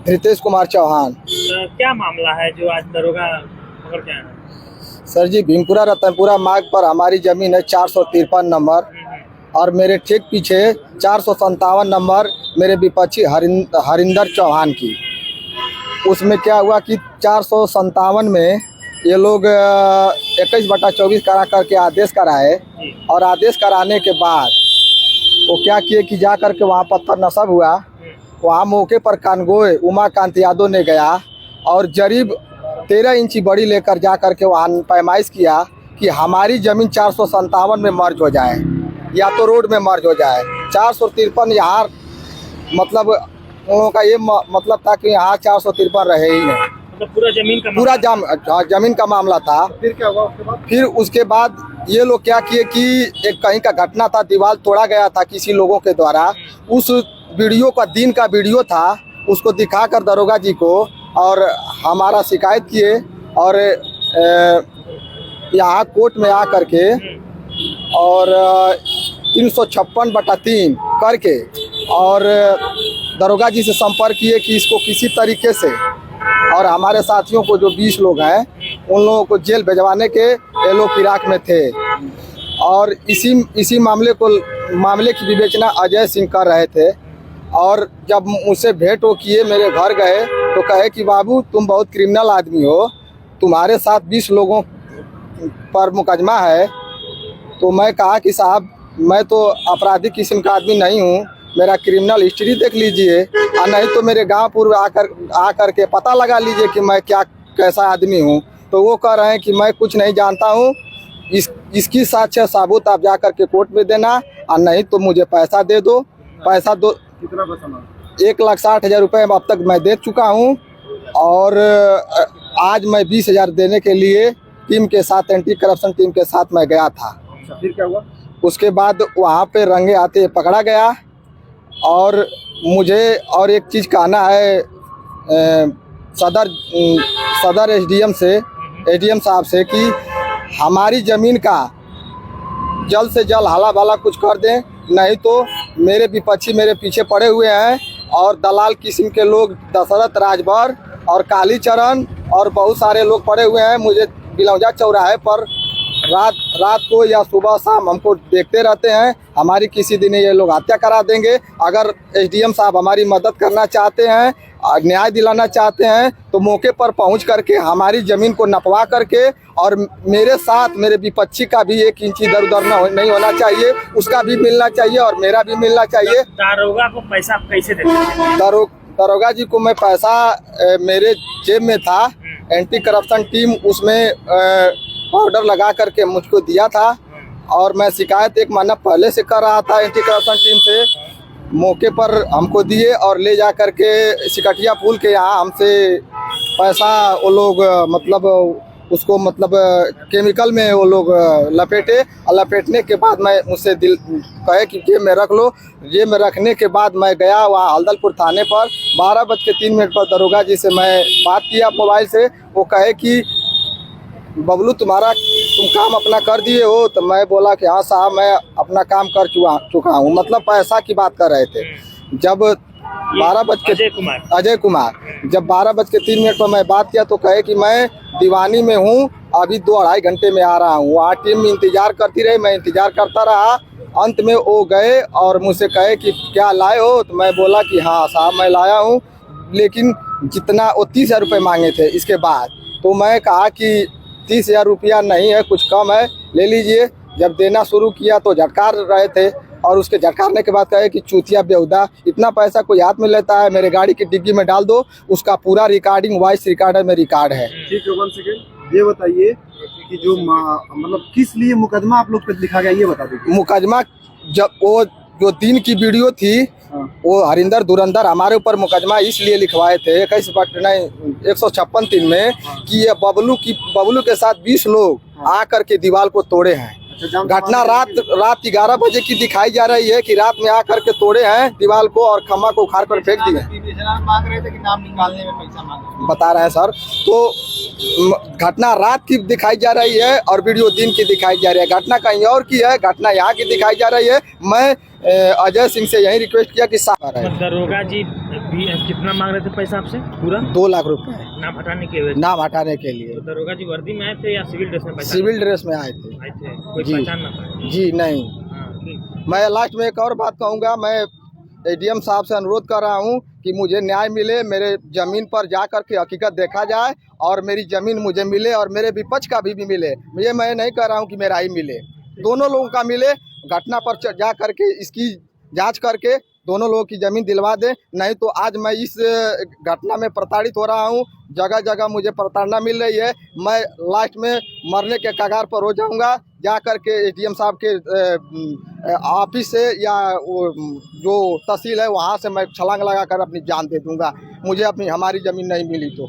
धृतेश कुमार चौहान। क्या मामला है जो आज दरोगा पकड़ के आया है? सर जी, भीमपुरा रतनपुरा मार्ग पर हमारी जमीन है 453 नंबर और मेरे ठीक पीछे 457 नंबर मेरे विपक्षी हरिंदर चौहान की। उसमें क्या हुआ कि 457 में ये लोग 21/24 करा करके आदेश कराए और आदेश कराने के बाद वो क्या किए कि जा करके वहाँ पत्थर नस्ब हुआ। वहाँ मौके पर कानगोए उमाकांत यादव ने गया और जरीब 13 इंची बड़ी लेकर जा करके वहाँ पैमाइश किया कि हमारी ज़मीन 457 में मर्ज हो जाए या तो रोड में मर्ज हो जाए। 453 यहाँ मतलब उन लोगों का ये मतलब था कि यहाँ 453 रहे ही नहीं। मतलब पूरा जमीन का मामला था। फिर क्या हुआ उसके बाद? फिर उसके बाद ये लोग क्या किए कि एक कहीं का घटना था, दीवार तोड़ा गया था किसी लोगों के द्वारा। उस वीडियो का दिन का वीडियो था, उसको दिखाकर दरोगा जी को और हमारा शिकायत किए और यहाँ कोर्ट में आ करके और 356/3 करके और दरोगा जी से संपर्क किए कि इसको किसी तरीके से और हमारे साथियों को जो 20 लोग हैं उन लोगों को जेल भिजवाने के ये लोग फिराक में थे। और इसी मामले की विवेचना अजय सिंह कर रहे थे। और जब मुझसे भेंट वो किए, मेरे घर गए तो कहे कि बाबू तुम बहुत क्रिमिनल आदमी हो, तुम्हारे साथ 20 लोगों पर मुकदमा है। तो मैं कहा कि साहब मैं तो आपराधिक किस्म का आदमी नहीं हूँ, मेरा क्रिमिनल हिस्ट्री देख लीजिए और नहीं तो मेरे गांव पूर्व आकर के पता लगा लीजिए कि मैं कैसा आदमी हूँ। तो वो कह रहे हैं कि मैं कुछ नहीं जानता हूँ, इसकी साक्ष्य साबूत आप जा कर के कोर्ट में देना और नहीं तो मुझे पैसा दे दो। पैसा दो। कितना पैसा मांगा? 1,60,000 रुपये अब तक मैं दे चुका हूँ और आज मैं 20,000 देने के लिए टीम के साथ, एंटी करप्शन टीम के साथ मैं गया था। फिर क्या हुआ? उसके बाद वहाँ पे रंगे हाथे पकड़ा गया। और मुझे और एक चीज़ कहना है सदर एसडीएम साहब से कि हमारी ज़मीन का जल्द से जल्द हाला भाला कुछ कर दें, नहीं तो मेरे विपक्षी मेरे पीछे पड़े हुए हैं और दलाल किस्म के लोग दशरथ राजभर और कालीचरण और बहुत सारे लोग पड़े हुए हैं। मुझे बिलौजा चौराहे पर रात को या सुबह शाम हमको देखते रहते हैं। हमारी किसी दिन ये लोग हत्या करा देंगे। अगर एसडीएम साहब हमारी मदद करना चाहते हैं, न्याय दिलाना चाहते हैं तो मौके पर पहुंच करके हमारी ज़मीन को नपवा करके और मेरे साथ मेरे विपक्षी का भी 1 इंच इधर उधर नहीं होना चाहिए, उसका भी मिलना चाहिए और मेरा भी मिलना चाहिए। दरोगा को पैसा कैसे देते हैं? दरोगा जी को मैं पैसा मेरे जेब में था, एंटी करप्शन टीम उसमें ऑर्डर लगा करके मुझको दिया था और मैं शिकायत 1 महीना पहले से कर रहा था एंटी करप्शन टीम से। मौके पर हमको दिए और ले जा करके सिकटिया पुल के यहाँ हमसे पैसा वो लोग मतलब उसको मतलब केमिकल में वो लोग लपेटे और लपेटने के बाद मैं मुझसे कहे कि जेब में रख लो। जेब में रखने के बाद मैं गया वहाँ हल्दलपुर थाने पर। 12:03 पर दरोगा जी से मैं बात किया मोबाइल से। वो कहे कि बबलू तुम काम अपना कर दिए हो? तो मैं बोला कि हाँ साहब मैं अपना काम कर चुका हूँ। मतलब पैसा की बात कर रहे थे। जब 12 अजय कुमार जब 12:03 पर मैं बात किया तो कहे कि मैं दीवानी में हूँ, अभी 2-2.5 घंटे में आ रहा हूँ। वहाँ टीम इंतज़ार करती रही, मैं इंतज़ार करता रहा। अंत में वो गए और मुझसे कहे कि क्या लाए हो? तो मैं बोला कि हाँ साहब मैं लाया हूँ, लेकिन जितना वो 30,000 रुपये मांगे थे। इसके बाद तो मैं कहा कि 30,000 रुपया नहीं है, कुछ कम है, ले लीजिए। जब देना शुरू किया तो झटकार रहे थे और उसके झटकारने के बाद कहे कि चूतिया बेहुदा, इतना पैसा कोई हाथ में लेता है? मेरे गाड़ी की डिग्गी में डाल दो, उसका पूरा रिकॉर्डिंग वॉइस रिकॉर्डर में रिकॉर्ड है। ठीक है, 1 सेकेंड ये बताइए कि जो मतलब किस लिए मुकदमा आप लोग पे लिखा गया, ये बता दीजिए। मुकदमा जब वो जो दिन की वीडियो थी वो हरिंदर धुरंधर हमारे ऊपर मुकदमा इसलिए लिखवाए थे 156(3) में कि ये बबलू के साथ 20 लोग आकर के दीवार को तोड़े हैं। घटना रात 11 बजे की दिखाई जा रही है कि रात में आकर के तोड़े हैं दीवार को और खम्मा को उखाड़ कर फेंक दिए। मांग रहे थे कि नाम निकालने में पैसा मांग बता रहे हैं सर। तो घटना रात की दिखाई जा रही है और वीडियो दिन की दिखाई जा रही है। घटना कहीं और की है, घटना यहाँ की दिखाई जा रही है। मैं अजय सिंह से यही रिक्वेस्ट किया कि दरोगा जी कितना मांग रहे थे पैसा आपसे पूरा? 2 लाख रुपए नाम हटाने के वजह नाम हटाने के लिए। तो दरोगा जी वर्दी में आए थे या सिविल ड्रेस में? पैसा सिविल ड्रेस में आए थे आए थे, कोई जी। पहचान ना पाए? जी नहीं। हाँ, ठीक। मैं लास्ट में एक और बात कहूँगा, मैं एडीएम साहब से अनुरोध कर रहा हूँ कि मुझे न्याय मिले, मेरे ज़मीन पर जा कर के हकीकत देखा जाए और मेरी ज़मीन मुझे मिले और मेरे विपक्ष का भी मिले। मुझे मैं नहीं कह रहा हूँ कि मेरा ही मिले, दोनों लोगों का मिले। घटना पर जा करके इसकी जांच करके दोनों लोगों की ज़मीन दिलवा दें, नहीं तो आज मैं इस घटना में प्रताड़ित हो रहा हूँ। जगह जगह मुझे प्रताड़ना मिल रही है, मैं लास्ट में मरने के कगार पर हो जाऊँगा। जा कर के एडीएम साहब के ऑफिस से या वो जो तहसील है वहाँ से मैं छलांग लगा कर अपनी जान दे दूँगा, मुझे अपनी हमारी ज़मीन नहीं मिली तो।